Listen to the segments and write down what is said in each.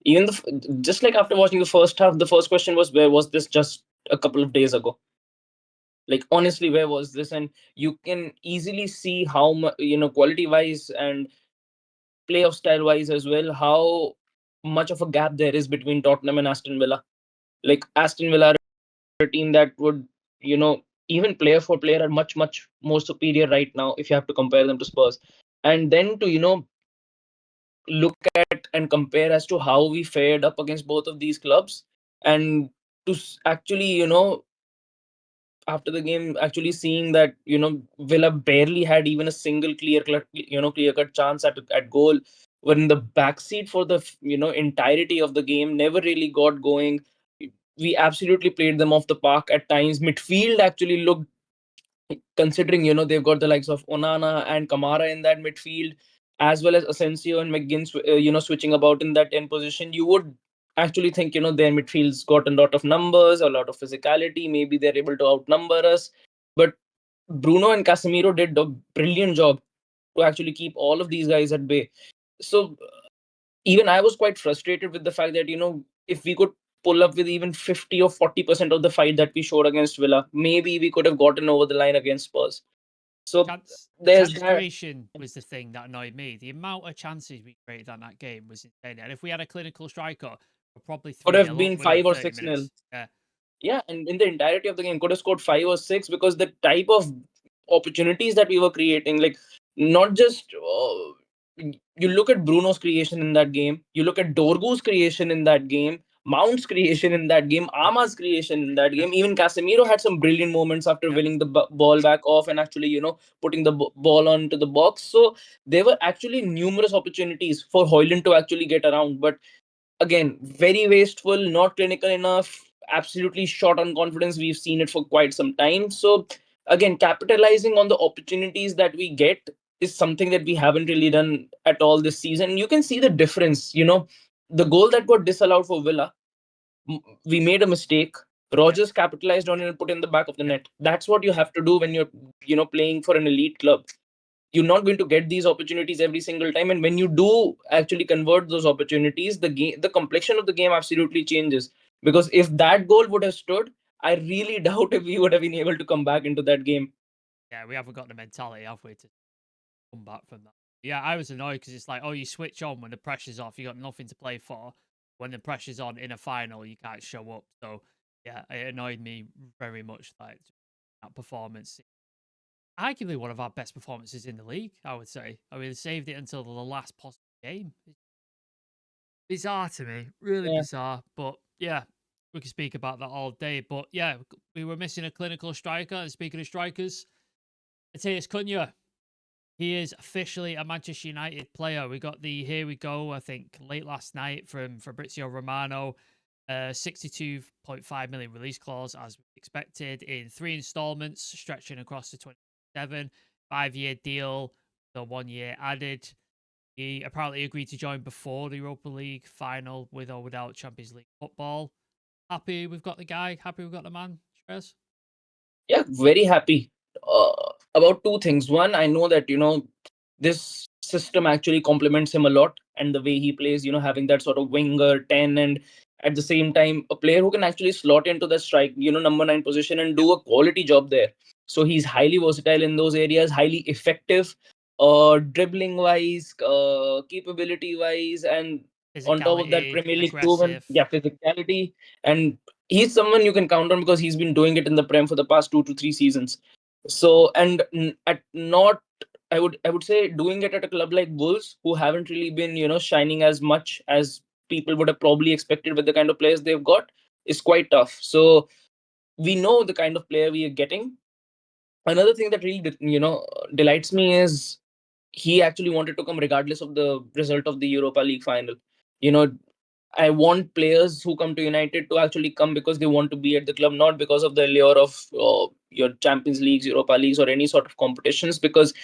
Even just like after watching the first half, the first question was, where was this just a couple of days ago? Like honestly, where was this? And you can easily see how much, quality wise and playoff style wise as well, how much of a gap there is between Tottenham and Aston Villa. Like Aston Villa are a team that would, even player for player are much, much more superior right now if you have to compare them to Spurs. And then to, look at and compare as to how we fared up against both of these clubs, and to actually, after the game, actually seeing that, Villa barely had even a single clear cut chance at goal, were in the backseat for the entirety of the game, never really got going. We absolutely played them off the park at times. Midfield actually looked, considering they've got the likes of Onana and Kamara in that midfield, as well as Asensio and McGinn, switching about in that 10 position. You would actually think their midfield's got a lot of numbers, a lot of physicality. Maybe they're able to outnumber us, but Bruno and Casemiro did a brilliant job to actually keep all of these guys at bay. So even I was quite frustrated with the fact that if we could pull up with even 50 or 40% of the fight that we showed against Villa, maybe we could have gotten over the line against Spurs. So The there's chance that. creation was the thing that annoyed me. The amount of chances we created on that game was insane. And if we had a clinical striker, we're probably Could 3 have 0 up been within 5 or 30 6 nil. minutes. Yeah. Yeah, and in the entirety of the game, could have scored 5 or 6, because the type of opportunities that we were creating, like, not just. You look at Bruno's creation in that game, you look at Dorgu's creation in that game, Mount's creation in that game, Yep. Ama's creation in that Yep. game. Even Casemiro had some brilliant moments after Yep. winning the ball back off and actually, putting the ball onto the box. So there were actually numerous opportunities for Hoyland to actually get around. But again, very wasteful, not clinical enough, absolutely short on confidence. We've seen it for quite some time. So again, capitalizing on the opportunities that we get is something that we haven't really done at all this season. You can see the difference. The goal that got disallowed for Villa, we made a mistake. Yep. Rogers capitalized on it and put in the back of the Yep. net. That's what you have to do when you're playing for an elite club. You're not going to get these opportunities every single time, and when you do actually convert those opportunities, the complexion of the game absolutely changes. Because if that goal would have stood, I really doubt if we would have been able to come back into that game. Yeah, we haven't got the mentality, have we, to come back from that. Yeah, I was annoyed because it's like, oh, you switch on when the pressure's off, you got nothing to play for. When the pressure's on in a final, you can't show up. So yeah, it annoyed me very much, like that performance. Arguably one of our best performances in the league, I would say. I mean, saved it until the last possible game. Bizarre to me, really Yeah. bizarre. But yeah, we could speak about that all day. But yeah, we were missing a clinical striker. And speaking of strikers, it's Cunha. He is officially a Manchester United player. We got the here we go, I think, late last night from Fabrizio Romano. 62.5 million release clause, as expected, in 3 installments, stretching across to 27. 5-year deal, the 1 year added. He apparently agreed to join before the Europa League final, with or without Champions League football. Happy we've got the guy. Happy we've got the man. Shreyas? Yeah, very happy about two things. One, I know that this system actually complements him a lot, and the way he plays, having that sort of winger 10, and at the same time a player who can actually slot into the strike, number 9 position, and do a quality job there. So he's highly versatile in those areas, highly effective, dribbling wise, capability wise, and on top of that, Physicality, Premier League proven, aggressive. yeah, physicality. And he's someone you can count on because he's been doing it in the Prem for the past 2 to 3 seasons. So, and at not, I would say, doing it at a club like Wolves, who haven't really been shining as much as people would have probably expected with the kind of players they've got, is quite tough. So we know the kind of player we are getting. Another thing that really delights me is he actually wanted to come regardless of the result of the Europa League final. You know, I want players who come to United to actually come because they want to be at the club, not because of the allure of your Champions Leagues, Europa Leagues, or any sort of competitions. Because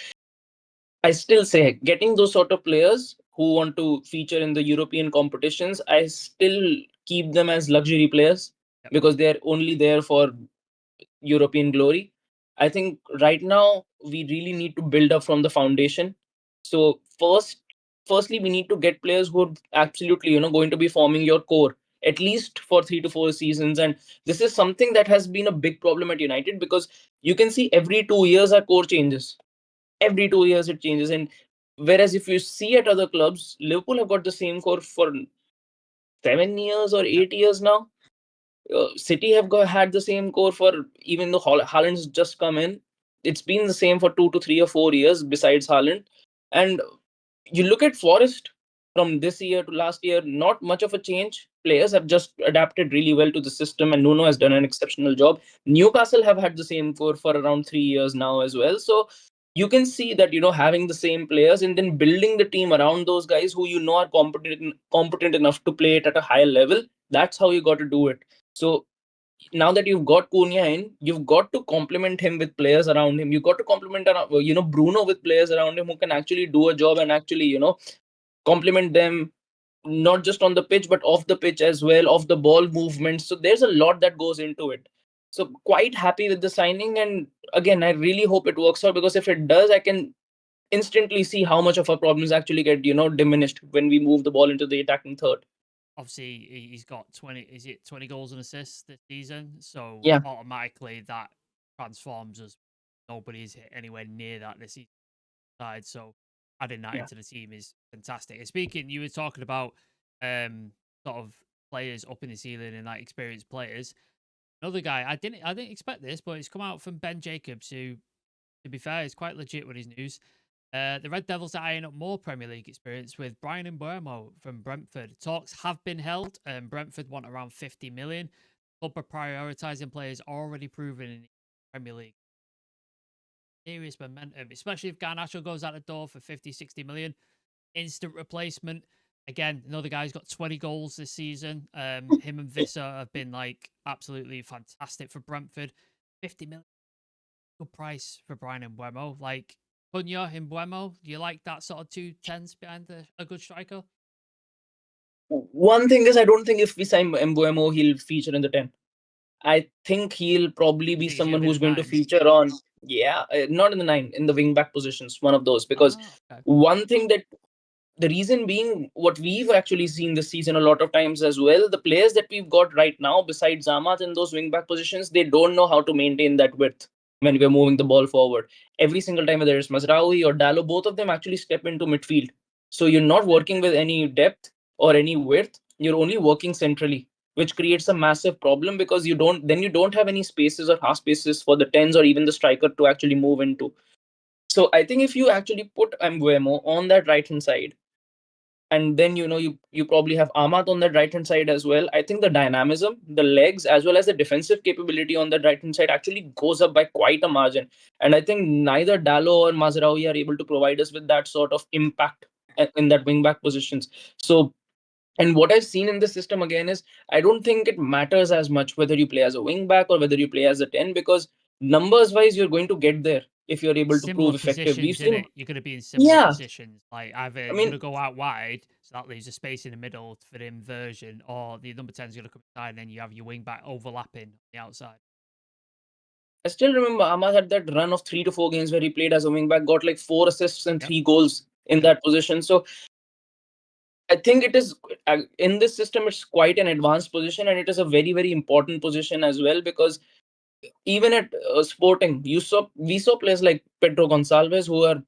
I still say, getting those sort of players who want to feature in the European competitions, I still keep them as luxury players, Yep. because they're only there for European glory. I think right now we really need to build up from the foundation. So first, firstly we need to get players who are absolutely, going to be forming your core at least for 3 to 4 seasons. And this is something that has been a big problem at United, because you can see every 2 years our core changes. Every 2 years it changes. And whereas if you see at other clubs, Liverpool have got the same core for 7 years or Yeah, 8 years now. City have had the same core for, even though Haaland's just come in, it's been the same for 2 to 3 or 4 years besides Haaland. And you look at Forest from this year to last year, not much of a change. Players have just adapted really well to the system, and Nuno has done an exceptional job. Newcastle have had the same core for around 3 years now as well. So you can see that, having the same players and then building the team around those guys who are competent enough to play it at a higher level. That's how you got to do it. So now that you've got Cunha in, you've got to complement him with players around him. You've got to complement, Bruno with players around him who can actually do a job and actually, complement them, not just on the pitch but off the pitch as well, off the ball movements. So there's a lot that goes into it. So quite happy with the signing, and again, I really hope it works out, because if it does, I can instantly see how much of our problems actually get, diminished when we move the ball into the attacking third. obviously he's got 20. Is it 20 goals and assists this season? So Yeah, automatically that transforms us. Nobody's hit anywhere near that this season side. So adding that yeah, into the team is fantastic. And speaking, you were talking about um sort of players up in the ceiling and like experienced players. Another guy, I didn't expect this, but it's come out from Ben Jacobs, who, to be fair, is quite legit with his news. The Red Devils are eyeing up more Premier League experience with Brian Mbuemo from Brentford. Talks have been held, and Brentford want around 50 million. Club are prioritising players already proven in the Premier League. Serious momentum, especially if Garnacho goes out the door for 50, 60 million. Instant replacement. Again, another guy's got 20 goals this season. Him and Visser have been like absolutely fantastic for Brentford. 50 million, good price for Brian Mbuemo. Like Cunha in Mbuemo, do you like that sort of two tens behind a good striker? one thing is, I don't think if we sign Mbuemo he'll feature in the 10. I think he'll probably You be think he's gonna someone be the who's going to nine? feature on, yeah, not in the 9, in the wing back positions, one of those. Because Oh, okay. one thing that, the reason being, what we've actually seen this season a lot of times as well, the players that we've got right now, besides Zamat in those wing back positions, they don't know how to maintain that width when we're moving the ball forward. Every single time, whether it's Mazraoui or Dallo, both of them actually step into midfield. So you're not working with any depth or any width, you're only working centrally, which creates a massive problem, because you don't have any spaces or half spaces for the tens or even the striker to actually move into. So I think if you actually put Mbuemo on that right hand side, and then you probably have Amat on that right hand side as well, I think the dynamism, the legs, as well as the defensive capability on that right hand side actually goes up by quite a margin. And I think neither Dallo or Mazraoui are able to provide us with that sort of impact in that wing back positions. So, and what I've seen in this system again is, I don't think it matters as much whether you play as a wing back or whether you play as a 10, because numbers wise you're going to get there if you're able to Similar prove effective. We've positions in seen, it. You're going to be in similar yeah, positions. Like either I you're going mean, to go out wide, so that leaves a space in the middle for the inversion, or the number 10 is going to come inside, and then you have your wing back overlapping on the outside. I still remember Ahmad had that run of 3 to 4 games where he played as a wingback, got like 4 assists and Yep. 3 goals in Yep. that position. So I think it is, in this system, it's quite an advanced position, and it is a very, very important position as well, because even at Sporting, we saw players like Pedro Gonçalves who are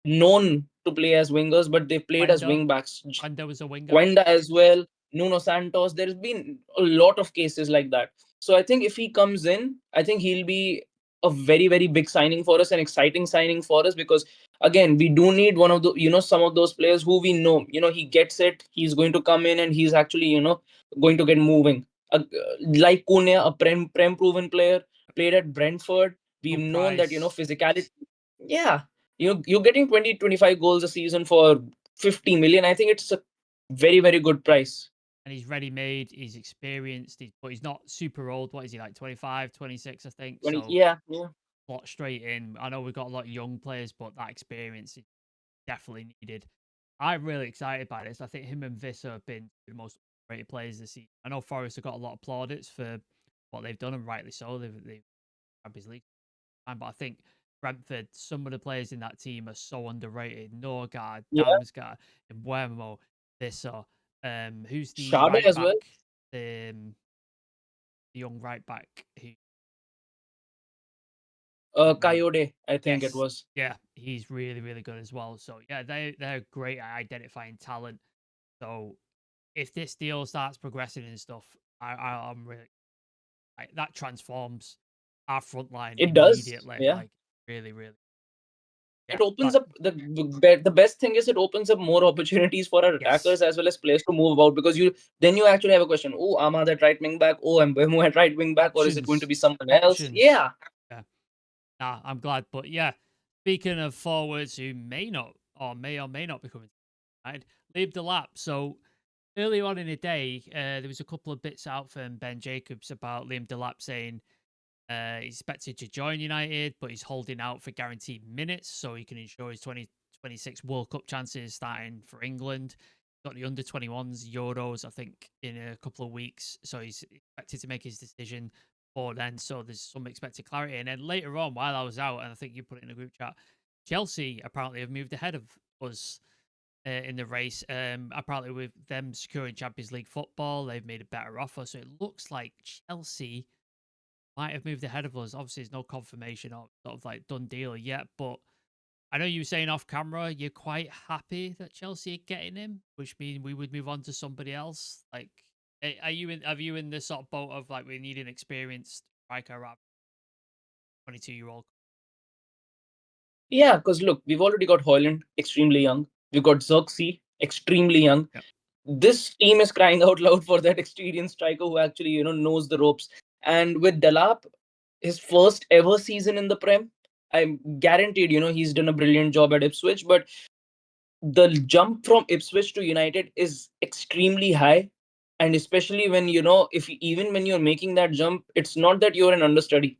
known to play as wingers, but they played as Wendo. wingbacks. Wendo was a winger. Wenda as well, Nuno Santos. There's been a lot of cases like that. So I think if he comes in, I think he'll be a very, very big signing for us, an exciting signing for us, because again, we do need one of the, some of those players who we know, he gets it, he's going to come in and he's actually, going to get moving. Like Cunha, a prem proven player, played at Brentford. We've Good known that, price. physicality. Yeah. You're getting 20, 25 goals a season for 50 million. I think it's a very, very good price. And he's ready made. He's experienced. But he's not super old. What is he, like 25, 26, I think? 20, So yeah, yeah. slot straight in. I know we've got a lot of young players, but that experience is definitely needed. I'm really excited by this. I think him and Visser have been the most rated players this season. I know Forest have got a lot of plaudits for what they've done, and rightly so. They've Champions League time, but I think Brentford, some of the players in that team are so underrated. Norgard, Yeah, Damsgaard, Mbuemo, Visser. Who's the Shade right as well. back? The young right back who Coyote, I think it yes, was. yeah, he's really, really good as well. So yeah, they're great at identifying talent. So if this deal starts progressing and stuff, I'm really that transforms our front line It does. immediately. Yeah. Like really, really. Yeah, It opens but up the best thing is it opens up more opportunities for our yes, attackers as well as players to move about, because you actually have a question. Oh, Ahmad at right wing back. Oh, Mbeumo at right wing back, or is it going to options, be someone else? options. Yeah. Yeah, nah, I'm glad. But yeah, speaking of forwards who may not or may not be coming, right? Leave the lap. So earlier on in the day, there was a couple of bits out from Ben Jacobs about Liam Delap saying he's expected to join United, but he's holding out for guaranteed minutes so he can ensure his 2026 World Cup chances starting for England. Got the under 21s Euros, I think, in a couple of weeks. So he's expected to make his decision before then. So there's some expected clarity. And then later on, while I was out, and I think you put it in a group chat, Chelsea apparently have moved ahead of us in the race. Apparently, with them securing Champions League football, they've made a better offer. So it looks like Chelsea might have moved ahead of us. Obviously, there's no confirmation or sort of like done deal yet, but I know you were saying off camera you're quite happy that Chelsea are getting him, which means we would move on to somebody else. Like, are you in? Are you in this sort of boat of like we need an experienced striker, rather 22-year-old? Yeah, because look, we've already got Hoyland, extremely young. We've got Xerxes, extremely young. Yep. This team is crying out loud for that experienced striker who actually, knows the ropes. And with Delap, his first ever season in the Prem, I'm guaranteed, he's done a brilliant job at Ipswich. But the jump from Ipswich to United is extremely high. And especially when, if even when you're making that jump, it's not that you're an understudy.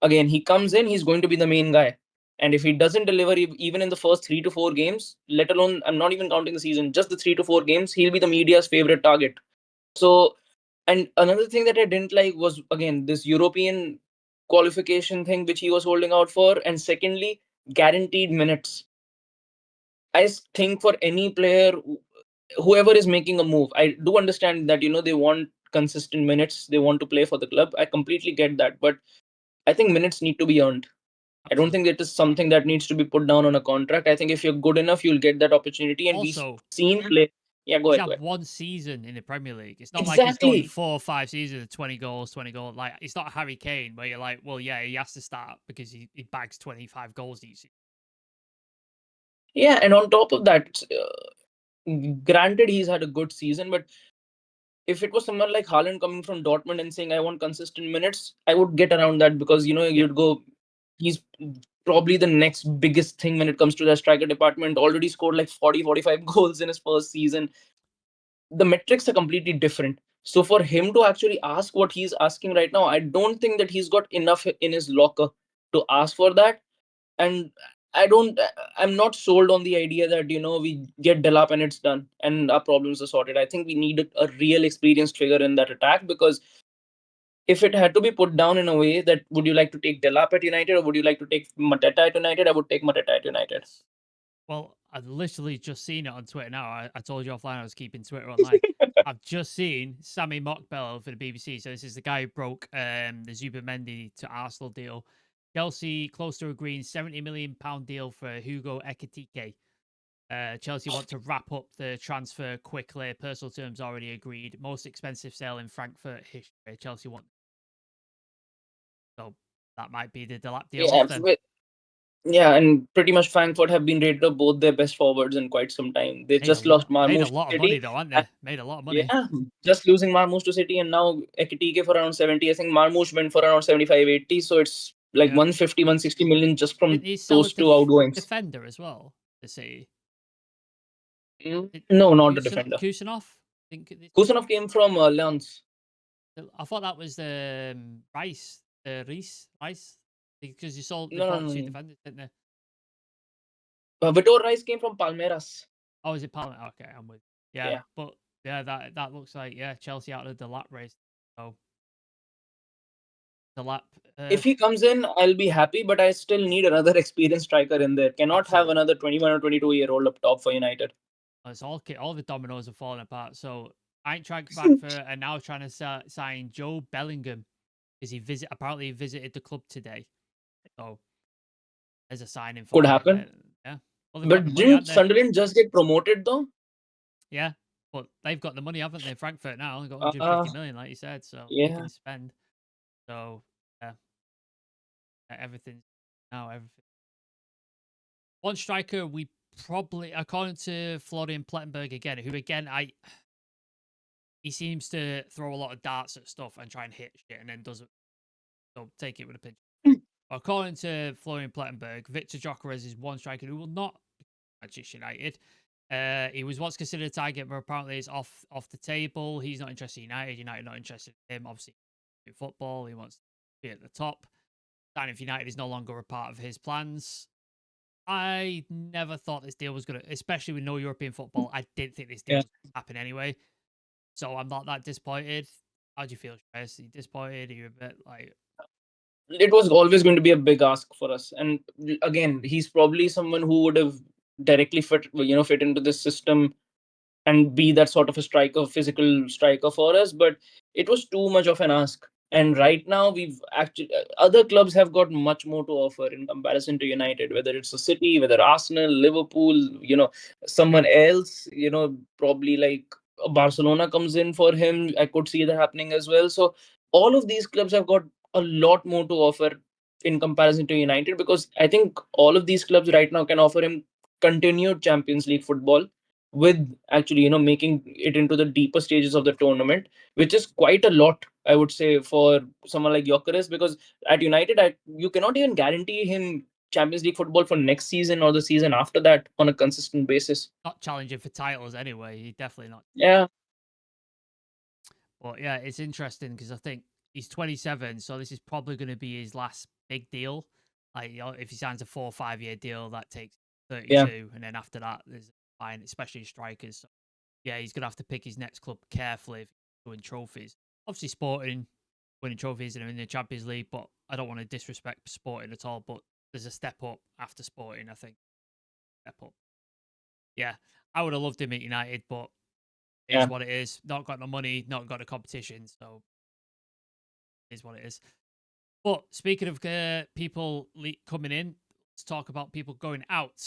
Again, he comes in, he's going to be the main guy. And if he doesn't deliver even in the first 3 to 4 games, let alone, I'm not even counting the season, just the 3 to 4 games, he'll be the media's favorite target. So, and another thing that I didn't like was, again, this European qualification thing which he was holding out for. And secondly, guaranteed minutes. Think for any player, whoever is making a move, I do understand that they want consistent minutes, they want to play for the club. I completely get that, but I think minutes need to be earned. I don't Absolutely. think it is something that needs to be put down on a contract. I think if you're good enough, you'll get that opportunity. And we've Also, seen play. Yeah, go he's ahead, go had ahead. one season in the Premier League. It's not like he's done Exactly. 4 or 5 seasons of 20 goals, 20 goals. Like, it's not Harry Kane where you're like, well, yeah, he has to start because he bags 25 goals each season. Yeah, and on top of that, granted he's had a good season, but if it was someone like Haaland coming from Dortmund and saying I want consistent minutes, I would get around that, because Yeah, you'd go, he's probably the next biggest thing when it comes to the striker department. Already scored like 40, 45 goals in his first season. The metrics are completely different. So for him to actually ask what he's asking right now, I don't think that he's got enough in his locker to ask for that. And I'm not sold on the idea that we get Delap and it's done and our problems are sorted. I think we need a real experienced figure in that attack, because if it had to be put down in a way that would you like to take Delap at United or would you like to take Mateta at United, I would take Mateta at United. yes. Well, I've literally just seen it on Twitter now. I told you offline I was keeping Twitter online. I've just seen Sammy Mockbell for the BBC. So this is the guy who broke the Zubimendi to Arsenal deal. Chelsea close to agreeing £70 million deal for Hugo Ekitike. Chelsea want to wrap up the transfer quickly. Personal terms already agreed. Most expensive sale in Frankfurt history. Chelsea want, so that might be the Delap deal Yeah, off then. yeah, and pretty much Frankfurt have been rated of both their best forwards in quite some time. They just lost Made a Marmoush to lot of money City. though, haven't And they? Made a lot of money. yeah, just losing Marmoush to City, and now Ekitike for around 70. I think Marmoush went for around 75, 80. So it's like Yeah. 150, 160 million just from Didn't he sell a those two outgoings. defender as well to City? Did No, not the defender. Kusanov? Think Kusanov came from Lens. I thought that was the Rice, Rice, because they No, no, bought no, two no. defenders, didn't they? Vitor Rice came from Palmeiras. Oh, is it Parliament? Okay, I'm with. Yeah, Yeah. but yeah, that looks like Chelsea out of the lap race. So Delap. If he comes in, I'll be happy, but I still need another experienced striker in there. Cannot have Absolutely. another 21 or 22-year-old up top for United. It's all the dominoes are falling apart. So Eintracht Frankfurt are now trying to sign Joe Bellingham because apparently he visited the club today. So there's a signing Could for you. happen. Yeah. Well, they've got the But money, didn't haven't they? Sunderland just get promoted though? Yeah. But they've got the money, haven't they? Frankfurt now. They've got Uh, 150 million, like you said. So they yeah. can spend. So yeah, everything's now everything. One striker we probably, according to Florian Plettenberg again, who again he seems to throw a lot of darts at stuff and try and hit shit and then doesn't. So take it with a pinch. According to Florian Plettenberg, Victor Gyokeres is one striker who will not Manchester United. He was once considered a target, but apparently is off the table. He's not interested in United. United not interested in him. Obviously, in football, he wants to be at the top. Signing for United is no longer a part of his plans. I never thought this deal was going to, especially with no European football, I didn't think this deal Yeah. was going to happen anyway. So I'm not that disappointed. How do you feel, Shreyas? Are you disappointed? Are you a bit like... It was always going to be a big ask for us. And again, he's probably someone who would have directly fit into this system and be that sort of a striker, physical striker for us. But it was too much of an ask. And right now, we've actually other clubs have got much more to offer in comparison to United. Whether it's a City, whether Arsenal, Liverpool, someone else, probably like Barcelona comes in for him. I could see that happening as well. So all of these clubs have got a lot more to offer in comparison to United, because I think all of these clubs right now can offer him continued Champions League football with actually making it into the deeper stages of the tournament, which is quite a lot, I would say, for someone like Gyökeres, because at United you cannot even guarantee him Champions League football for next season or the season after that on a consistent basis. Not challenging for titles anyway. He definitely not. Yeah. But yeah, it's interesting because I think he's 27, so this is probably going to be his last big deal. Like, if he signs a 4 or 5 year deal, that takes Yeah. 32, and then after that, there's fine, especially strikers. So, yeah, he's going to have to pick his next club carefully if he's win trophies. Obviously, Sporting winning trophies and in the Champions League, but I don't want to disrespect Sporting at all. But there's a step up after Sporting, I think. Step up. Yeah, I would have loved him at United, but it is Yeah. what it is. Not got the money, not got the competition, so it is what it is. But speaking of people coming in, let's talk about people going out.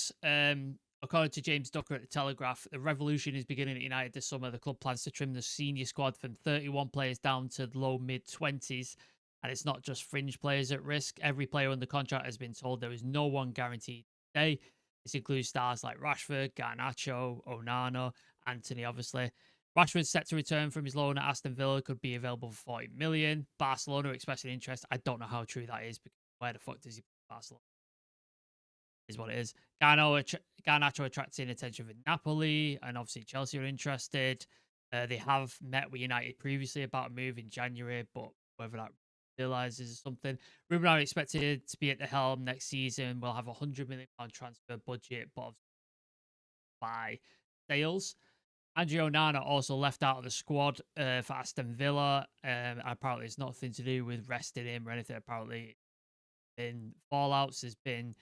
According to James Ducker at the Telegraph, the revolution is beginning at United this summer. The club plans to trim the senior squad from 31 players down to the low mid 20s. And it's not just fringe players at risk. Every player under contract has been told there is no one guaranteed today. This includes stars like Rashford, Garnacho, Onana, Anthony, obviously. Rashford's set to return from his loan at Aston Villa, could be available for 40 million. Barcelona expressing interest. I don't know how true that is, because where the fuck does he play Barcelona? Is what it is. Garnacho attracting attention with Napoli, and obviously Chelsea are interested. They have met with United previously about a move in January, but whether that realizes or something. Ruben are expected to be at the helm next season. We'll have a £100 million transfer budget, but by sales. Andre Onana also left out of the squad for Aston Villa. Apparently, it's nothing to do with resting him or anything. Apparently, in fallouts, there's been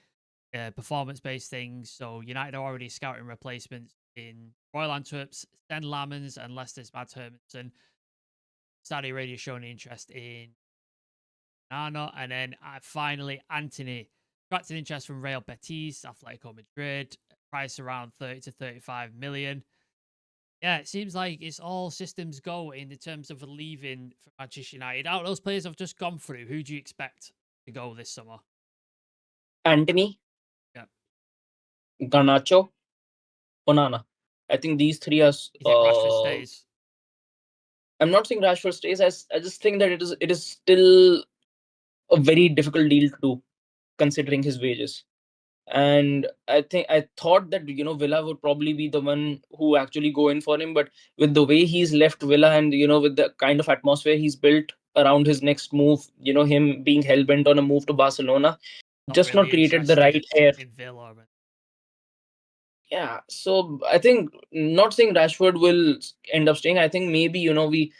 performance-based things. So United are already scouting replacements in Royal Antwerp's Sten Lammens and Leicester's Mads Hermansen. Saudi Arabia showing interest in Onana, and then finally Anthony attracted interest from Real Betis, Atletico Madrid. Price around 30 to 35 million. Yeah, it seems like it's all systems go in the terms of leaving for Manchester United. Out of those players I've just gone through, who do you expect to go this summer? Anthony, Yeah. Garnacho, Onana. I think these three are. You think Rashford stays? I'm not saying Rashford stays. I just think that it is still a very difficult deal to do, considering his wages. And I thought that Villa would probably be the one who actually go in for him, but with the way he's left Villa, and with the kind of atmosphere he's built around his next move, him being hell-bent on a move to Barcelona, Not just not really created the right interested air. in Villa. But... Yeah, so I think, not saying Rashford will end up staying. I think maybe we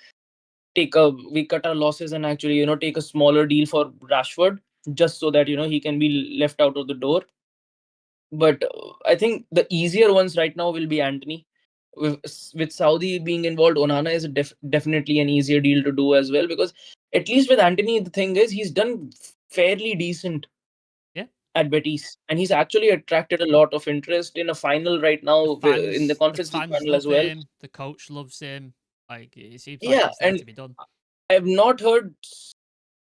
we cut our losses and actually take a smaller deal for Rashford, just so that he can be left out of the door. But I think the easier ones right now will be Anthony. With Saudi being involved, Onana is definitely an easier deal to do as well, because at least with Anthony, the thing is he's done fairly decent Yeah. at Betis, and he's actually attracted a lot of interest in a final right The now, in the fans, the Conference League fans final love as well. him. The coach loves him. Like it seems like Yeah, it's there and to be done. I have not heard,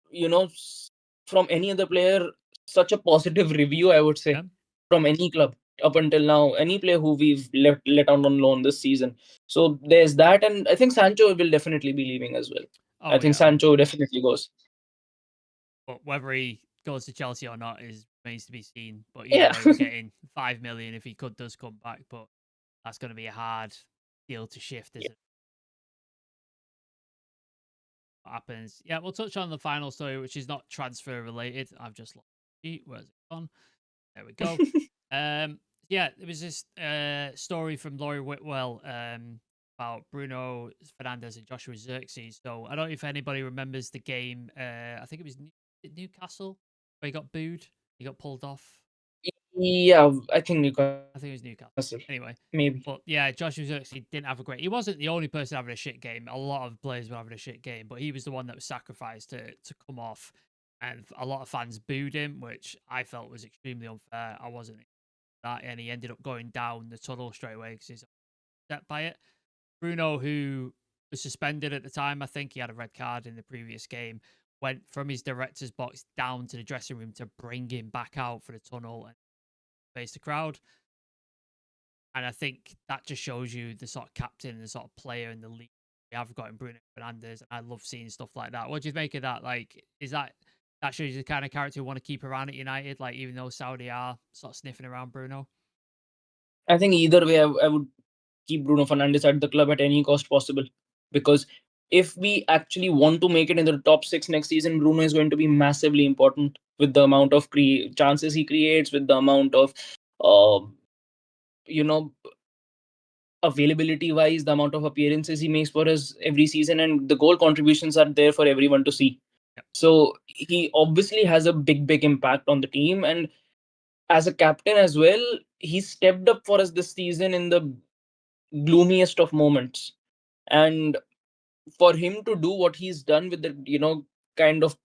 you know, s- from any other player such a positive review, I would Yeah. say, from any club up until now, any player who we've let out on loan this season. So there's that, and I think Sancho will definitely be leaving as well. I Oh think yeah. Sancho definitely goes. But whether he goes to Chelsea or not is remains to be seen. But either Yeah. way, we're getting 5 million if he does come back. But that's going to be a hard deal to shift, Yeah. isn't it? What happens? Yeah, we'll touch on the final story, which is not transfer related. I've just lost the sheet. Where's it gone? There we go. Um, yeah, there was this story from Laurie Whitwell about Bruno Fernandes and Joshua Xerxes. So I don't know if anybody remembers the game. I think it was Newcastle where he got booed. He got pulled off. Yeah, I think Newcastle, I think it was Newcastle. Anyway, maybe. but yeah, Joshua Xerxes didn't have a great. He wasn't the only person having a shit game. A lot of players were having a shit game, but he was the one that was sacrificed to come off, and a lot of fans booed him, which I felt was extremely unfair. I wasn't that, and he ended up going down the tunnel straight away because he's upset by it. Bruno, who was suspended at the time, I think he had a red card in the previous game, went from his director's box down to the dressing room to bring him back out for the tunnel and face the crowd. And I think that just shows you the sort of captain and the sort of player in the league we have got in Bruno Fernandes. I love seeing stuff like that. What do you make of that? Like, is that shows you the kind of character you want to keep around at United? Like, even though Saudi are sort of sniffing around Bruno. I think either way, I would keep Bruno Fernandes at the club at any cost possible, because if we actually want to make it in the top six next season, Bruno is going to be massively important with the amount of chances he creates, with the amount of uh, you know availability wise, the amount of appearances he makes for us every season, and the goal contributions are there for everyone to see. Yep. So he obviously has a big impact on the team, and as a captain as well, he stepped up for us this season in the gloomiest of moments. And for him to do what he's done with the kind of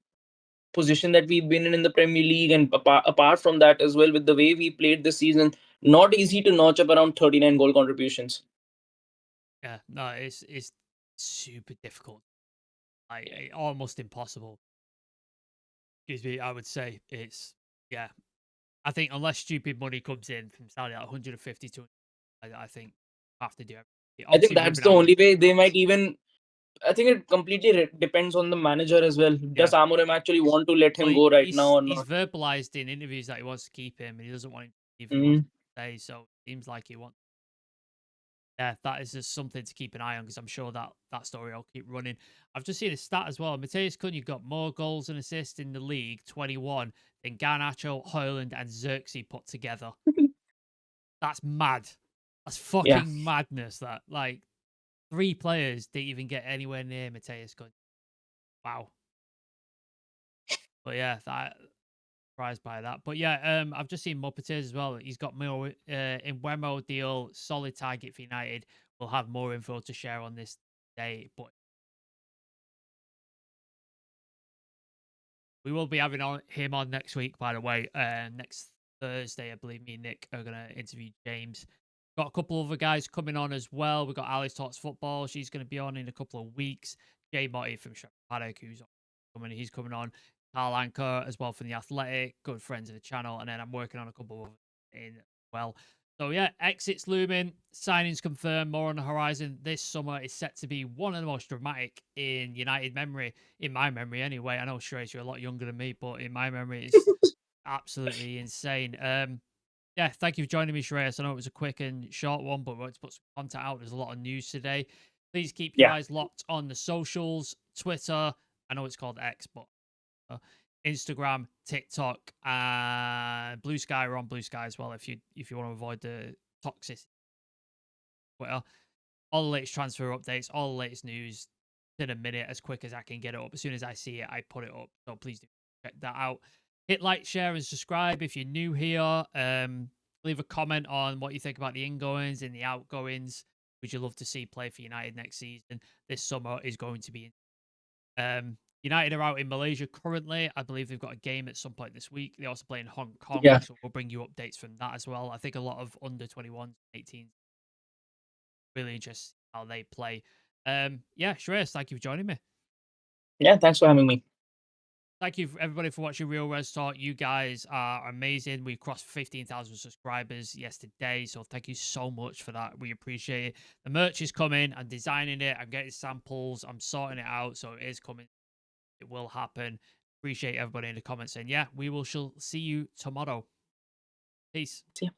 position that we've been in the Premier League, and apart from that as well, with the way we played this season, not easy to notch up around 39 goal contributions. Yeah, no, it's super difficult. Like Yeah. almost impossible. Excuse me, I would say it's yeah. I think unless stupid money comes in from Saudi, like 150 to, I think have to do everything. I think Obviously, that's Ruben the Am. only way they might even. I think it completely depends on the manager as well. Yeah. Does Amorim actually want to let Well, him go right now or he's not? verbalized in interviews that he wants to keep him, and he doesn't want him to leave. He wants Mm. to stay. So it seems like he wants. Yeah, that is just something to keep an eye on because I'm sure that story will keep running. I've just seen a stat as well. Mateus Cunha got more goals and assists in the league, 21, than Garnacho, Hoyland, and Xerxes put together. That's mad. That's Yeah. fucking madness. That like 3 players didn't even get anywhere near Mateus Cunha. Wow. But yeah, that surprised by that. But yeah, I've just seen Muppets as well. He's got more in Mbeumo deal, solid target for United. We'll have more info to share on this day, but we will be having him on next week, by the way. Next Thursday, I believe me and Nick are going to interview James. Got a couple other guys coming on as well. We've got Alice Talks Football. She's going to be on in a couple of weeks. Jay Motti from Paddock, who's coming, he's coming on. Carl Anker as well from The Athletic, good friends of the channel. And then I'm working on a couple of in well. So yeah, exits looming, signings confirmed, more on the horizon. This summer is set to be one of the most dramatic in United memory, in my memory anyway. I know Shreyas, you're a lot younger than me, but in my memory, it's absolutely insane. Yeah, thank you for joining me, Shreyas. I know it was a quick and short one, but we want to put some content out. There's a lot of news today. Please keep your Yeah. eyes locked on the socials, Twitter. I know it's called X, but uh, Instagram, TikTok, and Blue Sky. We're on Blue Sky as well. If you want to avoid the toxic Twitter, all the latest transfer updates, all the latest news. in a minute as quick as I can get it up. As soon as I see it, I put it up. So please do check that out. Hit like, share, and subscribe if you're new here. Leave a comment on what you think about the ingoings and the outgoings. Would you love to see play for United next season? This summer is going to be. United are out in Malaysia currently. I believe they've got a game at some point this week. They also play in Hong Kong, Yeah. so we'll bring you updates from that as well. I think a lot of under 21s, 18s, really interested how they play. Yeah, Shreyas, thank you for joining me. Yeah, thanks for having me. Thank you everybody for watching Real Res Talk. You guys are amazing. We crossed 15,000 subscribers yesterday, so thank you so much for that. We appreciate it. The merch is coming. I'm designing it. I'm getting samples. I'm sorting it out, so it is coming. It will happen. Appreciate everybody in the comments saying, yeah, we will see you tomorrow. Peace. See ya.